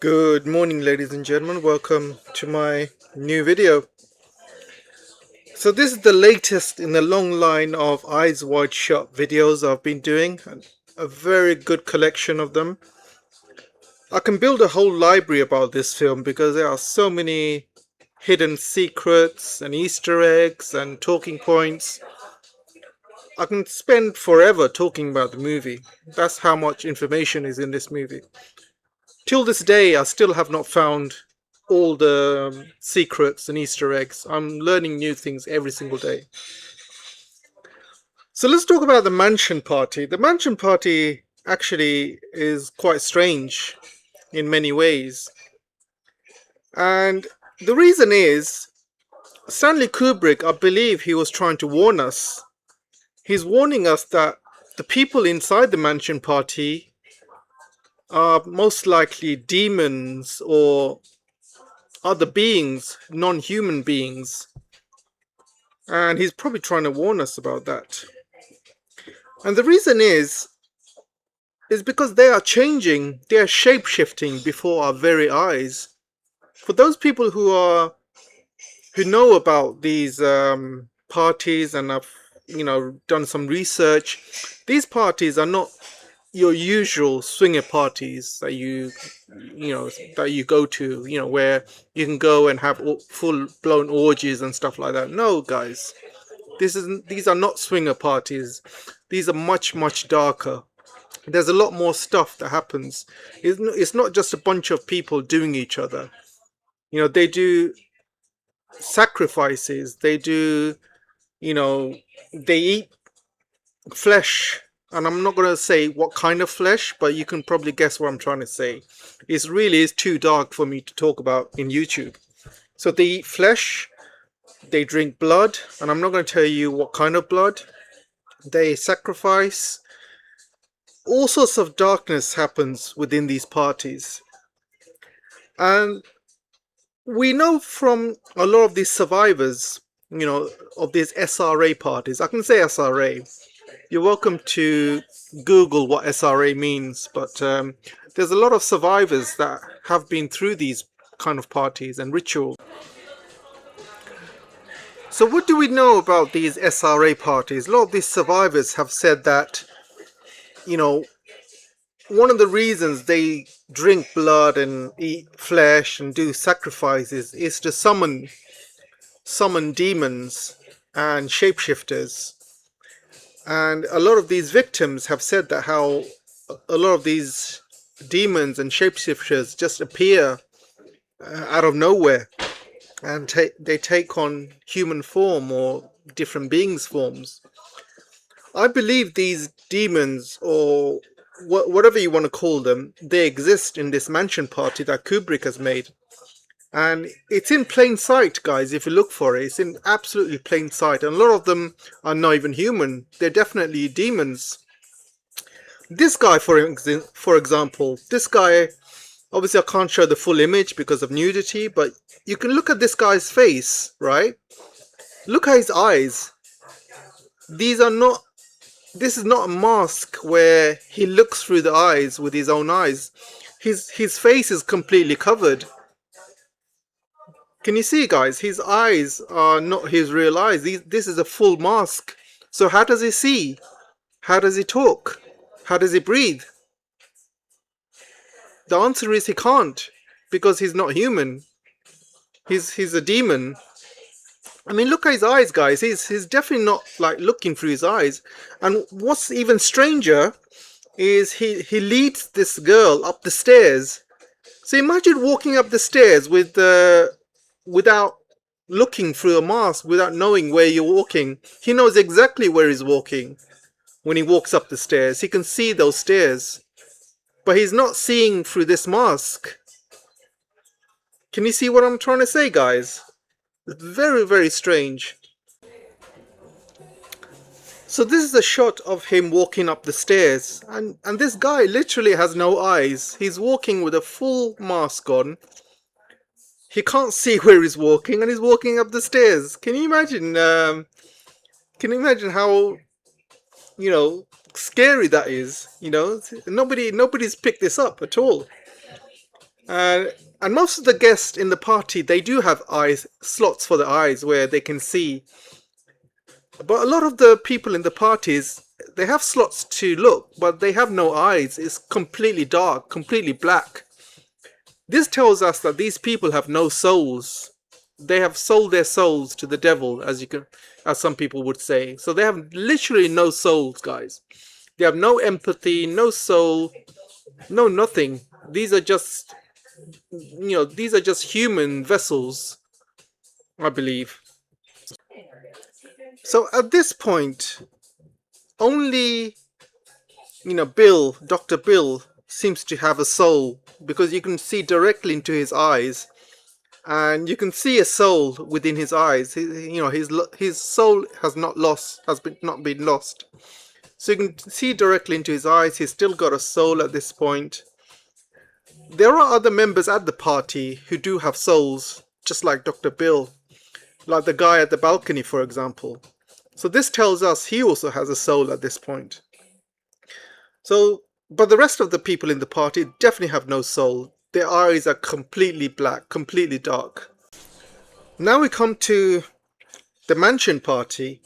Good morning, ladies and gentlemen. Welcome to my new video. So this is the latest in the long line of Eyes Wide Shut videos I've been doing. A very good collection of them. I can build a whole library about this film because there are so many hidden secrets and Easter eggs and talking points. I can spend forever talking about the movie. That's how much information is in this movie. Till this day, I still have not found all the secrets and Easter eggs. I'm learning new things every single day. So let's talk about the mansion party. The mansion party actually is quite strange in many ways. And the reason is Stanley Kubrick, I believe he was trying to warn us. He's warning us that the people inside the mansion party are most likely demons or other beings, non-human beings. And he's probably trying to warn us about that. And the reason is because they are changing, they are shape-shifting before our very eyes. For those people who know about these parties and have done some research, these parties are not your usual swinger parties that you go to, where you can go and have full-blown orgies and stuff like that. No, guys, these are not swinger parties. These are much darker. There's a lot more stuff that happens. It's not just a bunch of people doing each other. They do sacrifices. They do, they eat flesh. And I'm not going to say what kind of flesh, but you can probably guess what I'm trying to say. It really is too dark for me to talk about in YouTube. So they eat flesh, they drink blood, and I'm not going to tell you what kind of blood. They sacrifice. All sorts of darkness happens within these parties. And we know from a lot of these survivors, of these SRA parties. I can say SRA. You're welcome to Google what SRA means, but there's a lot of survivors that have been through these kind of parties and rituals. So what do we know about these SRA parties? A lot of these survivors have said that, one of the reasons they drink blood and eat flesh and do sacrifices is to summon demons and shapeshifters. And a lot of these victims have said that how a lot of these demons and shapeshifters just appear out of nowhere, and they take on human form or different beings' forms. I believe these demons, or whatever you want to call them, they exist in this mansion party that Kubrick has made. And it's in plain sight, guys. If you look for it, it's in absolutely plain sight. And a lot of them are not even human. They're definitely demons. This guy, for example, this guy, obviously I can't show the full image because of nudity, but you can look at this guy's face, right? Look at his eyes. This is not a mask where he looks through the eyes with his own eyes. His face is completely covered. Can you see, guys? His eyes are not his real eyes. This is a full mask. So how does he see? How does he talk? How does he breathe? The answer is he can't, because he's not human. He's a demon. I mean, look at his eyes, guys. He's definitely not like looking through his eyes. And what's even stranger is he leads this girl up the stairs. So imagine walking up the stairs without looking through a mask, without knowing where you're walking. He knows exactly where he's walking when he walks up the stairs. He can see those stairs, but he's not seeing through this mask. Can you see what I'm trying to say, guys? It's very strange. So this is a shot of him walking up the stairs, and this guy literally has no eyes. He's walking with a full mask on. He can't see where he's walking, and he's walking up the stairs. Can you imagine? Can you imagine how, scary that is? Nobody's picked this up at all. Uh, and most of the guests in the party, they do have eyes, slots for the eyes where they can see. But a lot of the people in the parties, they have slots to look, but they have no eyes. It's completely dark, completely black. This tells us that these people have no souls. They have sold their souls to the devil, as some people would say. So they have literally no souls, guys. They have no empathy, no soul, no nothing. These are just, these are just human vessels, I believe. So at this point, only, Dr. Bill seems to have a soul because you can see directly into his eyes, and you can see a soul within his eyes. His soul has not been lost. So you can see directly into his eyes. He's still got a soul at this point. There are other members at the party who do have souls, just like Dr. Bill, like the guy at the balcony, for example. So this tells us he also has a soul at this point. So, but the rest of the people in the party definitely have no soul. Their eyes are completely black, completely dark. Now we come to the mansion party.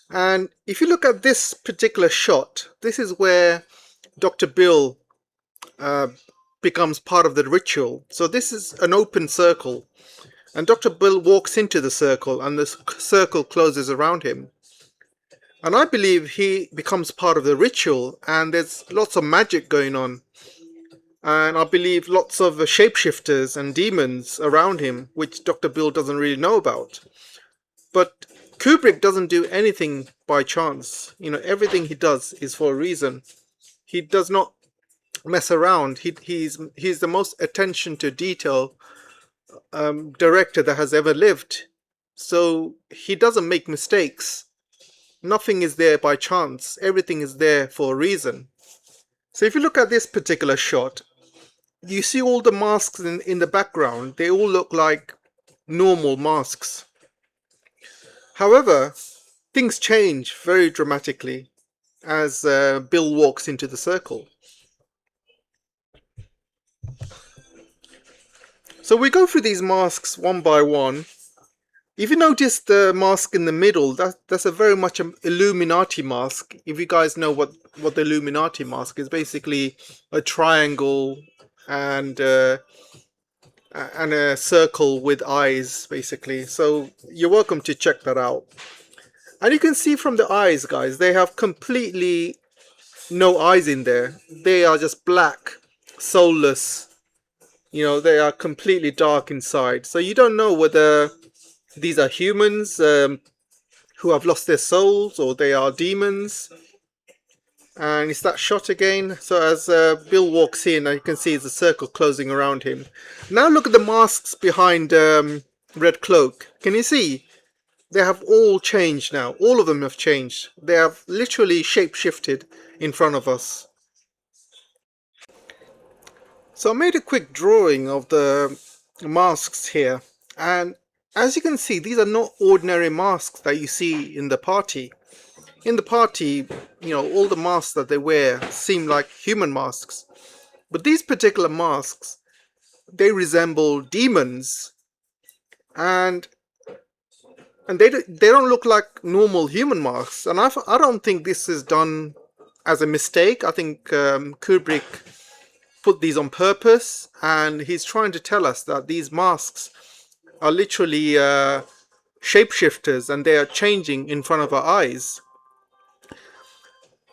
And if you look at this particular shot, this is where Dr. Bill uh, becomes part of the ritual. So this is an open circle. And Dr. Bill walks into the circle and the circle closes around him. And I believe he becomes part of the ritual, and there's lots of magic going on. And I believe lots of shapeshifters and demons around him, which Dr. Bill doesn't really know about. But Kubrick doesn't do anything by chance. Everything he does is for a reason. He does not mess around. He's the most attention to detail director that has ever lived. So he doesn't make mistakes. Nothing is there by chance. Everything is there for a reason. So if you look at this particular shot, you see all the masks in the background. They all look like normal masks. However, things change very dramatically as Bill walks into the circle. So we go through these masks one by one. If you notice the mask in the middle, that's a very much an Illuminati mask. If you guys know what the Illuminati mask is, basically a triangle and a circle with eyes, basically. So you're welcome to check that out. And you can see from the eyes, guys, they have completely no eyes in there. They are just black, soulless. They are completely dark inside. So you don't know whether these are humans who have lost their souls or they are demons. And it's that shot again. So as Bill walks in, you can see the circle closing around him. Now look at the masks behind Red Cloak. Can you see? They have all changed now. All of them have changed. They have literally shape-shifted in front of us. So I made a quick drawing of the masks here. And as you can see, these are not ordinary masks that you see in the party. In the party, all the masks that they wear seem like human masks. But these particular masks, they resemble demons. And they don't look like normal human masks. And I don't think this is done as a mistake. I think Kubrick put these on purpose, and he's trying to tell us that these masks are literally shapeshifters, and they are changing in front of our eyes.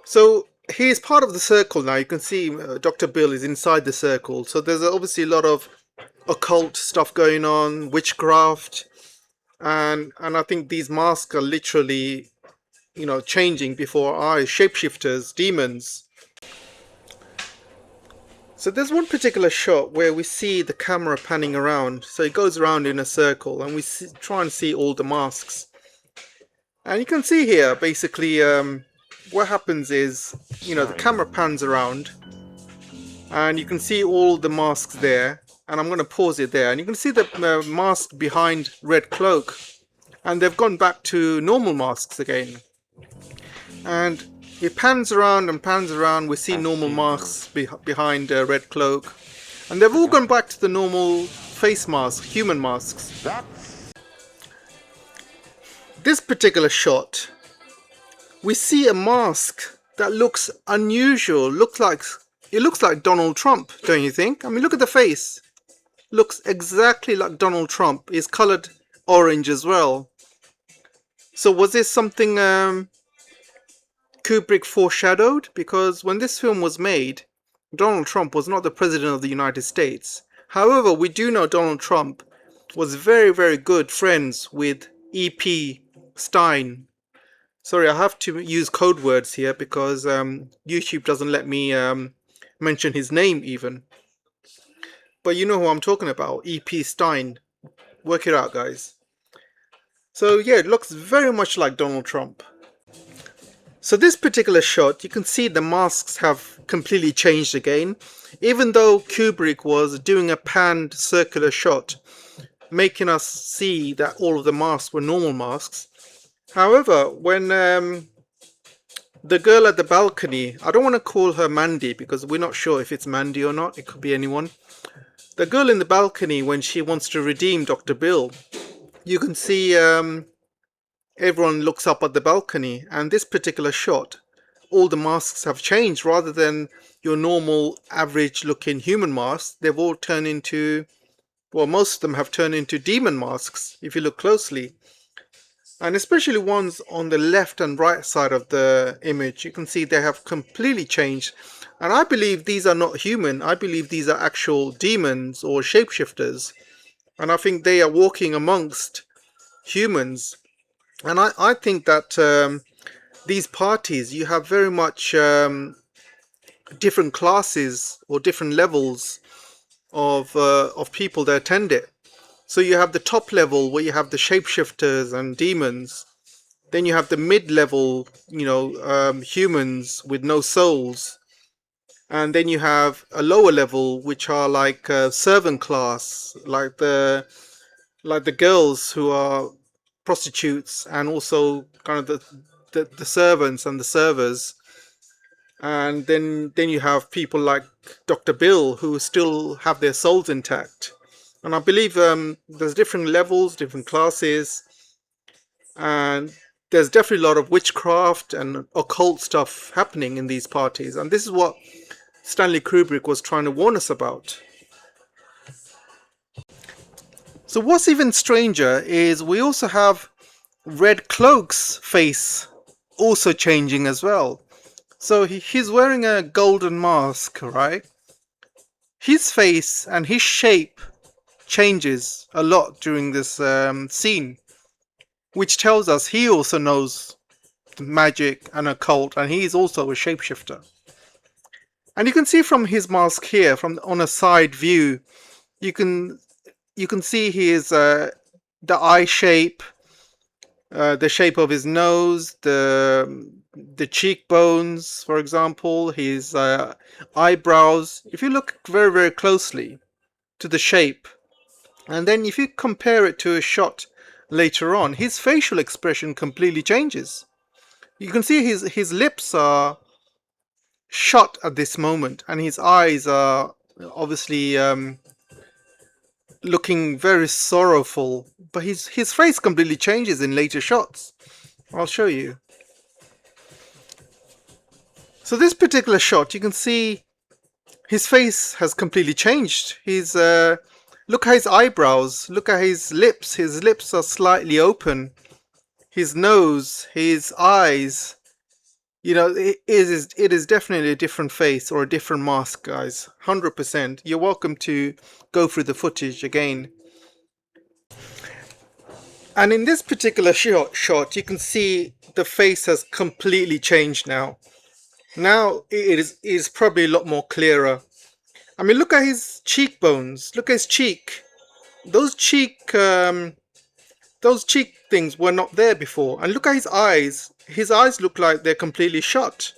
So he's part of the circle now. You can see Dr. Bill is inside the circle. So there's obviously a lot of occult stuff going on, witchcraft, and I think these masks are literally, changing before our eyes. Shapeshifters, demons. So there's one particular shot where we see the camera panning around. So it goes around in a circle, and we try and see all the masks. And you can see here, basically, what happens is, the camera pans around, and you can see all the masks there. And I'm going to pause it there. And you can see the mask behind Red Cloak. And they've gone back to normal masks again. And it pans around and pans around. We see normal masks behind Red Cloak. And they've all gone back to the normal face mask, human masks. This particular shot, we see a mask that looks unusual. It looks like Donald Trump, don't you think? I mean, look at the face. Looks exactly like Donald Trump. Is colored orange as well. So was this something Kubrick foreshadowed? Because when this film was made, Donald Trump was not the president of the United States. However, we do know Donald Trump was very, very good friends with E.P. Stein. Sorry, I have to use code words here because YouTube doesn't let me mention his name even. But you know who I'm talking about, E.P. Stein. Work it out, guys. So yeah, it looks very much like Donald Trump. So this particular shot, you can see the masks have completely changed again. Even though Kubrick was doing a panned circular shot, making us see that all of the masks were normal masks. However, when the girl at the balcony, I don't want to call her Mandy because we're not sure if it's Mandy or not, it could be anyone. The girl in the balcony, when she wants to redeem Dr. Bill, you can see everyone looks up at the balcony, and this particular shot, all the masks have changed. Rather than your normal average looking human masks, they've all turned into, well, most of them have turned into demon masks if you look closely. And especially ones on the left and right side of the image, you can see they have completely changed. And I believe these are not human. I believe these are actual demons or shapeshifters. And I think they are walking amongst humans. And I think that these parties, you have very much different classes or different levels of people that attend it. So you have the top level where you have the shapeshifters and demons. Then you have the mid-level, humans with no souls. And then you have a lower level, which are like servant class, like the girls who are prostitutes, and also kind of the servants and the servers. And then you have people like Dr. Bill who still have their souls intact. And I believe there's different levels, different classes, and there's definitely a lot of witchcraft and occult stuff happening in these parties. And this is what Stanley Kubrick was trying to warn us about. So what's even stranger is we also have Red Cloak's face also changing as well. So he's wearing a golden mask, right? His face and his shape changes a lot during this scene, which tells us he also knows magic and occult, and he is also a shapeshifter. And you can see from his mask here, from on a side view, you can see his the eye shape, the shape of his nose, the cheekbones, for example, his eyebrows. If you look very, very closely to the shape, and then if you compare it to a shot later on, his facial expression completely changes. You can see his lips are shut at this moment, and his eyes are obviously looking very sorrowful, but his face completely changes in later shots. I'll show you. So this particular shot, you can see his face has completely changed. He's look at his eyebrows, look at his lips. His lips are slightly open. His nose, his eyes. It is definitely a different face or a different mask, guys. 100%. You're welcome to go through the footage again. And in this particular shot, you can see the face has completely changed now. Now it is probably a lot more clearer. I mean, look at his cheekbones. Look at his cheek. Those cheek things were not there before. And look at his eyes. His eyes look like they're completely shut,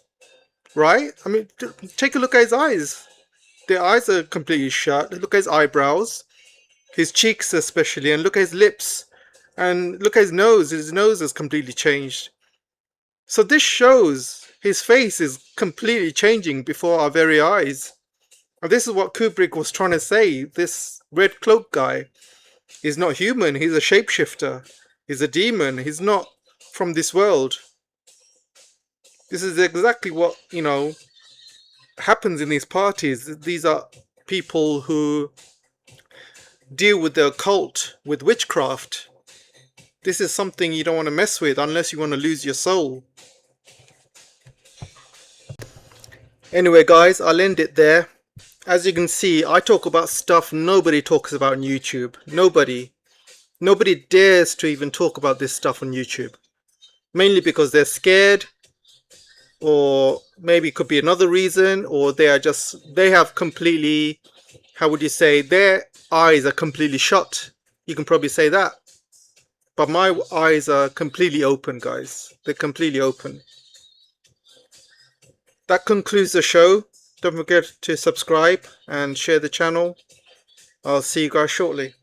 right? I mean, take a look at his eyes. Their eyes are completely shut. Look at his eyebrows, his cheeks especially, and look at his lips. And look at his nose. His nose has completely changed. So this shows his face is completely changing before our very eyes. And this is what Kubrick was trying to say. This red cloak guy is not human. He's a shapeshifter. He's a demon. He's not from this world. This is exactly what, you know, happens in these parties. These are people who deal with the occult, with witchcraft. This is something you don't want to mess with unless you want to lose your soul. Anyway guys, I'll end it there. As you can see, I talk about stuff nobody talks about on YouTube. Nobody dares to even talk about this stuff on YouTube. Mainly because they're scared, or maybe it could be another reason, or they have completely, how would you say, their eyes are completely shut. You can probably say that. But my eyes are completely open, guys. They're completely open. That concludes the show. Don't forget to subscribe and share the channel. I'll see you guys shortly.